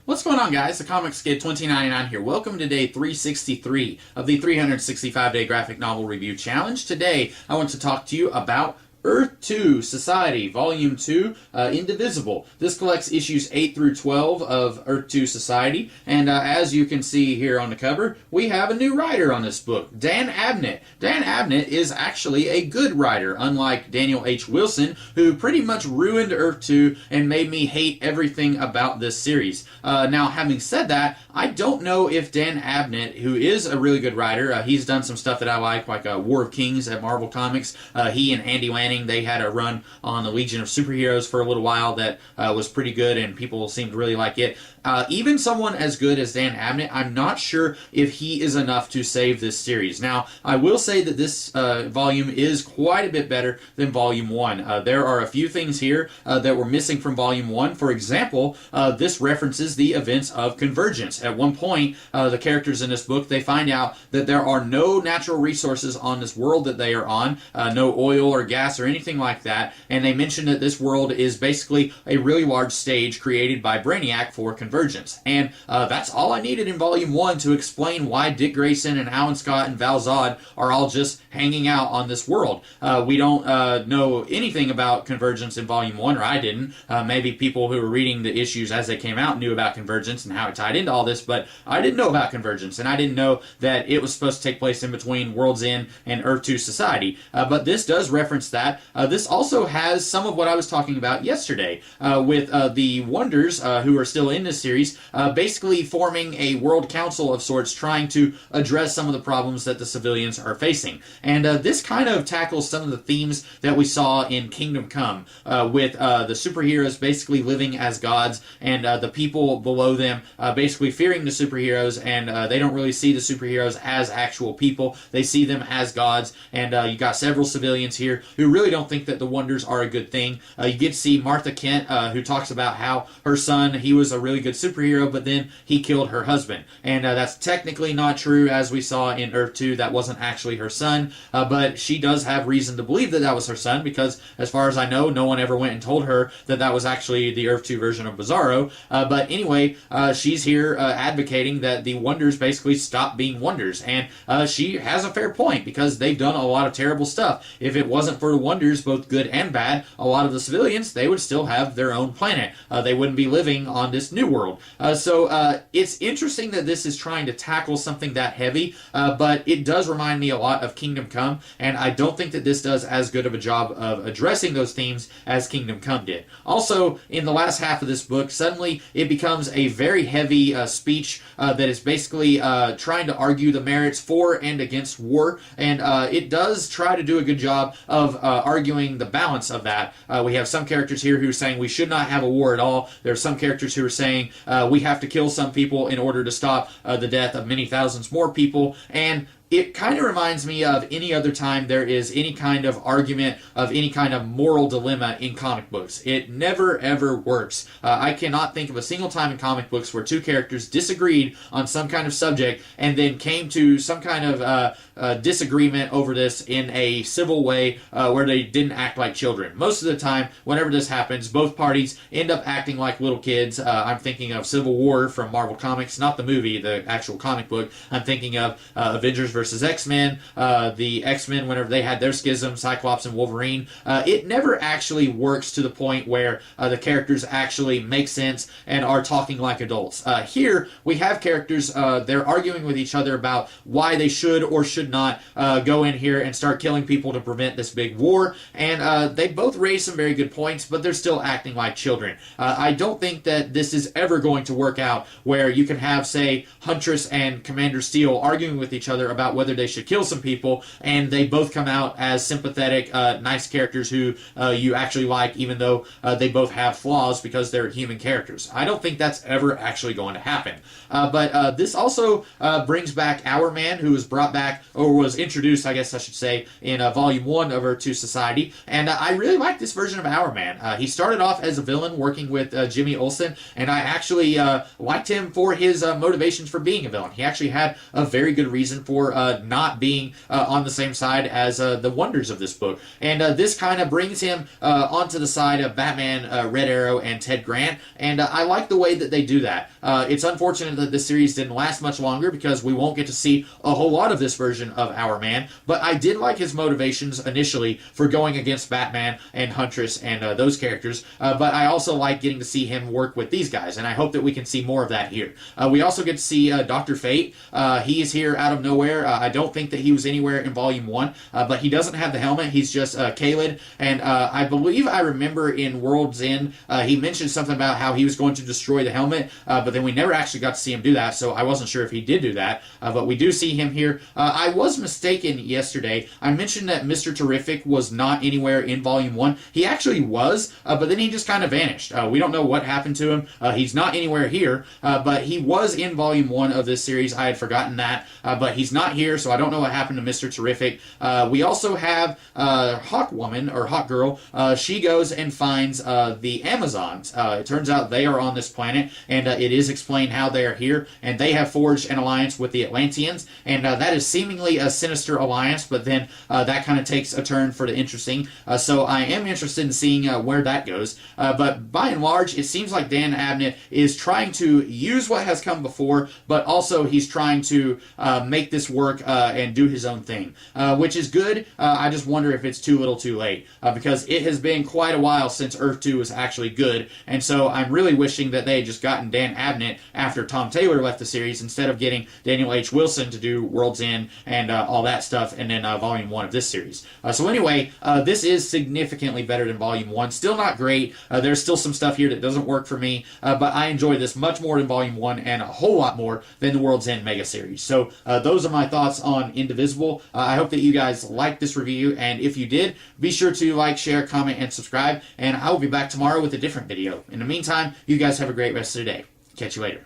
What's going on, guys? The Comics Kid 2099 here. Welcome to day 363 of the 365-day graphic novel review challenge. Today, I want to talk to you about Earth 2 Society, Volume 2, Indivisible. This collects issues 8 through 12 of Earth 2 Society, and as you can see here on the cover, we have a new writer on this book, Dan Abnett. Dan Abnett is actually a good writer, unlike Daniel H. Wilson, who pretty much ruined Earth 2 and made me hate everything about this series. Now, having said that, I don't know if Dan Abnett, who is a really good writer, he's done some stuff that I like War of Kings at Marvel Comics. He and Andy Lanning, they had a run on the Legion of Superheroes for a little while that was pretty good, and people seemed to really like it. Even someone as good as Dan Abnett, I'm not sure if he is enough to save this series. Now, I will say that this volume is quite a bit better than Volume 1. There are a few things here that were missing from Volume 1. For example, this references the events of Convergence. At one point, the characters in this book, they find out that there are no natural resources on this world that they are on, no oil or gas or anything like that, and they mention that this world is basically a really large stage created by Brainiac for Convergence. And that's all I needed in Volume 1 to explain why Dick Grayson and Alan Scott and Val Zod are all just hanging out on this world. We don't know anything about Convergence in Volume 1, or I didn't. Maybe people who were reading the issues as they came out knew about Convergence and how it tied into all this, but I didn't know about Convergence, and I didn't know that it was supposed to take place in between World's End and Earth 2 Society. But this does reference that. This also has some of what I was talking about yesterday with the Wonders, who are still in this series, basically forming a world council of sorts, trying to address some of the problems that the civilians are facing. And this kind of tackles some of the themes that we saw in Kingdom Come, with the superheroes basically living as gods, and the people below them basically fearing the superheroes, and they don't really see the superheroes as actual people. They see them as gods, and you got several civilians here who really don't think that the Wonders are a good thing. You get to see Martha Kent, who talks about how her son, he was a really good superhero, but then he killed her husband. And that's technically not true, as we saw in Earth 2. That wasn't actually her son, but she does have reason to believe that that was her son, because as far as I know, no one ever went and told her that that was actually the Earth 2 version of Bizarro. But anyway, she's here advocating that the Wonders basically stop being Wonders, and she has a fair point, because they've done a lot of terrible stuff. If it wasn't for the Wonders, both good and bad, a lot of the civilians, they would still have their own planet. They wouldn't be living on this new world. So it's interesting that this is trying to tackle something that heavy, but it does remind me a lot of Kingdom Come, and I don't think that this does as good of a job of addressing those themes as Kingdom Come did. Also, in the last half of this book, suddenly it becomes a very heavy speech that is basically trying to argue the merits for and against war, and it does try to do a good job of arguing the balance of that. We have some characters here who are saying we should not have a war at all. There are some characters who are saying we have to kill some people in order to stop the death of many thousands more people, and it kind of reminds me of any other time there is any kind of argument of any kind of moral dilemma in comic books. It never, ever works. I cannot think of a single time in comic books where two characters disagreed on some kind of subject and then came to some kind of disagreement over this in a civil way where they didn't act like children. Most of the time, whenever this happens, both parties end up acting like little kids. I'm thinking of Civil War from Marvel Comics, not the movie, the actual comic book. I'm thinking of Avengers versus X-Men, the X-Men, whenever they had their schism, Cyclops and Wolverine. It never actually works to the point where the characters actually make sense and are talking like adults. Here, we have characters, they're arguing with each other about why they should or should not go in here and start killing people to prevent this big war, and they both raise some very good points, but they're still acting like children. I don't think that this is ever going to work out where you can have, say, Huntress and Commander Steel arguing with each other about whether they should kill some people, and they both come out as sympathetic, nice characters who you actually like, even though they both have flaws because they're human characters. I don't think that's ever actually going to happen. But this also brings back Our Man, who was brought back, or was introduced, I guess I should say, in Volume 1 of Earth 2 Society, and I really like this version of Our Man. He started off as a villain working with Jimmy Olsen, and I actually liked him for his motivations for being a villain. He actually had a very good reason for not being on the same side as the wonders of this book. And this kind of brings him onto the side of Batman, Red Arrow, and Ted Grant, and I like the way that they do that. It's unfortunate that this series didn't last much longer because we won't get to see a whole lot of this version of Our Man, but I did like his motivations initially for going against Batman and Huntress and those characters, but I also like getting to see him work with these guys, and I hope that we can see more of that here. We also get to see Dr. Fate. He is here out of nowhere. I don't think that he was anywhere in Volume 1, but he doesn't have the helmet. He's just Kaled, and I believe I remember in World's End, he mentioned something about how he was going to destroy the helmet, but then we never actually got to see him do that, so I wasn't sure if he did do that, but we do see him here. I was mistaken yesterday. I mentioned that Mr. Terrific was not anywhere in Volume 1. He actually was, but then he just kind of vanished. We don't know what happened to him. He's not anywhere here, but he was in Volume 1 of this series. I had forgotten that, but he's not here, so I don't know what happened to Mr. Terrific. We also have Hawk Woman, or Hawk Girl. She goes and finds the Amazons. It turns out they are on this planet, and it is explained how they are here, and they have forged an alliance with the Atlanteans, and that is seemingly a sinister alliance, but then that kind of takes a turn for the interesting, so I am interested in seeing where that goes, but by and large, it seems like Dan Abnett is trying to use what has come before, but also he's trying to make this work and do his own thing, which is good. I just wonder if it's too little too late, because it has been quite a while since Earth 2 was actually good, and so I'm really wishing that they had just gotten Dan Abnett after Tom Taylor left the series instead of getting Daniel H. Wilson to do World's End and all that stuff, and then Volume 1 of this series. So anyway, this is significantly better than Volume 1. Still not great. There's still some stuff here that doesn't work for me, but I enjoy this much more than Volume 1 and a whole lot more than the World's End Mega Series. So those are my thoughts on Indivisible. I hope that you guys liked this review, and if you did, be sure to like, share, comment, and subscribe, and I will be back tomorrow with a different video. In the meantime, you guys have a great rest of the day. Catch you later.